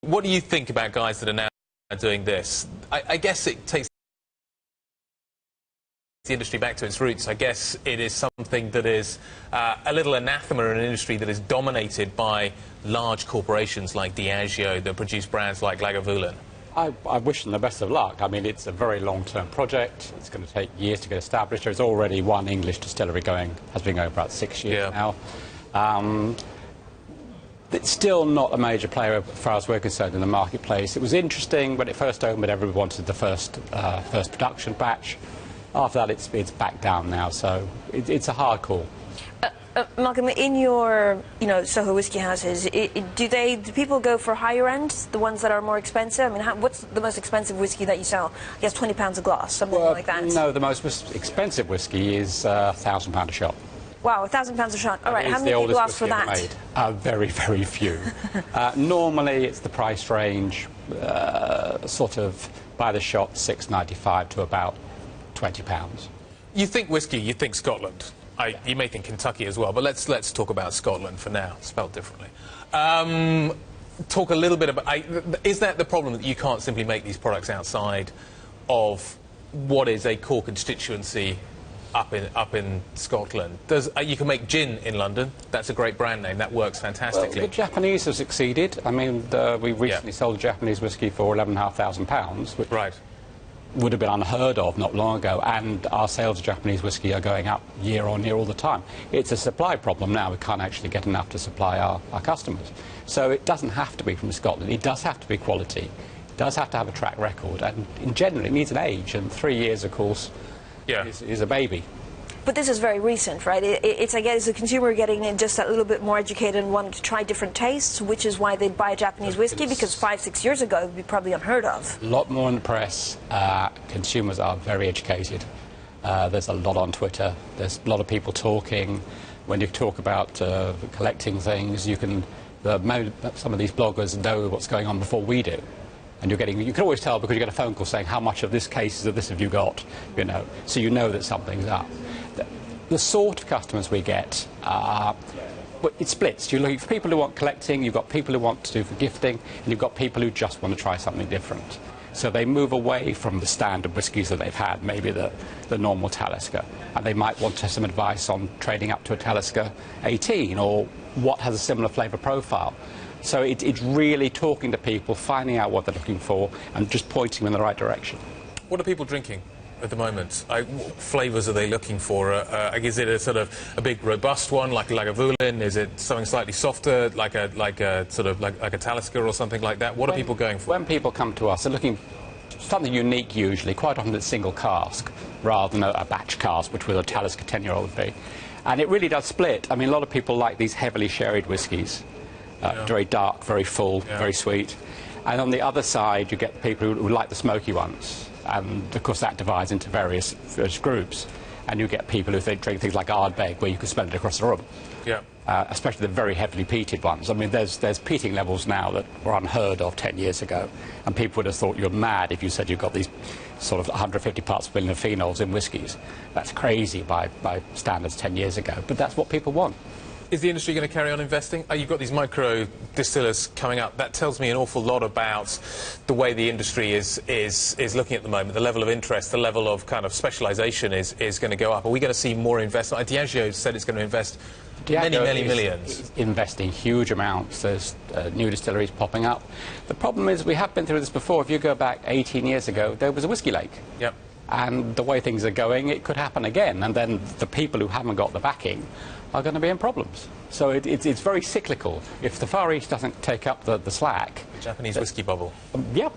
What do you think about guys that are now doing this? I guess it takes the industry back to its roots. I guess it is something that is a little anathema in an industry that is dominated by large corporations like Diageo that produce brands like Lagavulin. I wish them the best of luck. I mean, it's a very long-term project. It's going to take years to get established. There's already one English distillery has been going for about 6 years now. It's still not a major player as far as we're concerned in the marketplace. It was interesting when it first opened, but everyone wanted the first production batch. After that, it's back down now, so it's a hard call. Malcolm, in your Soho whiskey houses, do people go for higher end, the ones that are more expensive? I mean, what's the most expensive whiskey that you sell? I guess £20 a glass, something like that. No, the most expensive whiskey is £1,000 a shot. Wow, £1,000 a shot. All right, how many people ask for that? Very, very few. Normally, it's the price range, sort of by the shot, £6.95 to about £20. You think whiskey, you think Scotland. You may think Kentucky as well, but let's talk about Scotland for now, spelled differently. Talk a little bit about, is that the problem, that you can't simply make these products outside of what is a core constituency up in Scotland? You can make gin in London. That's a great brand name. That works fantastically. Well, the Japanese have succeeded. I mean, we recently sold a Japanese whiskey for £11,500, which would have been unheard of not long ago, and our sales of Japanese whiskey are going up year on year all the time. It's a supply problem now. We can't actually get enough to supply our customers. So it doesn't have to be from Scotland. It does have to be quality. It does have to have a track record, and in general it needs an age, and 3 years, of course, is a baby. But this is very recent, right? It's, I guess, the consumer getting in just a little bit more educated and wanting to try different tastes, which is why they'd buy Japanese whiskey, because 5-6 years ago it would be probably unheard of. A lot more in the press. Consumers are very educated. There's a lot on Twitter. There's a lot of people talking. When you talk about collecting things, some of these bloggers know what's going on before we do. And you can always tell because you get a phone call saying, how much of this case of this have you got? So you know that something's up. The sort of customers we get, it splits. You're looking for people who want collecting, you've got people who want to do for gifting, and you've got people who just want to try something different. So they move away from the standard whiskies that they've had, maybe the normal Talisker, and they might want some advice on trading up to a Talisker 18 or what has a similar flavour profile. So it's really talking to people, finding out what they're looking for, and just pointing them in the right direction. What are people drinking at the moment? What flavours are they looking for? Is it a sort of a big, robust one, like a Lagavulin? Is it something slightly softer, like a Talisker or something like that? What are people going for? When people come to us, they're looking for something unique usually. Quite often it's single cask, rather than a batch cask, which with a Talisker 10-year-old would be. And it really does split. I mean, a lot of people like these heavily sherried whiskies. Very dark, very full, very sweet. And on the other side, you get people who like the smoky ones. And, of course, that divides into various groups. And you get people who drink things like Ardbeg, where you can smell it across the room. Especially the very heavily peated ones. I mean, there's peating levels now that were unheard of 10 years ago. And people would have thought you're mad if you said you've got these sort of 150 parts per million of phenols in whiskies. That's crazy by standards 10 years ago. But that's what people want. Is the industry going to carry on investing? You've got these micro distillers coming up. That tells me an awful lot about the way the industry is looking at the moment. The level of interest, the level of kind of specialisation is going to go up. Are we going to see more investment? Diageo said it's going to invest many millions. Is investing huge amounts. There's new distilleries popping up. The problem is we have been through this before. If you go back 18 years ago, there was a whiskey lake. And the way things are going, it could happen again. And then the people who haven't got the backing are going to be in problems. So it's very cyclical. If the Far East doesn't take up the slack... Japanese whiskey bubble. Yeah.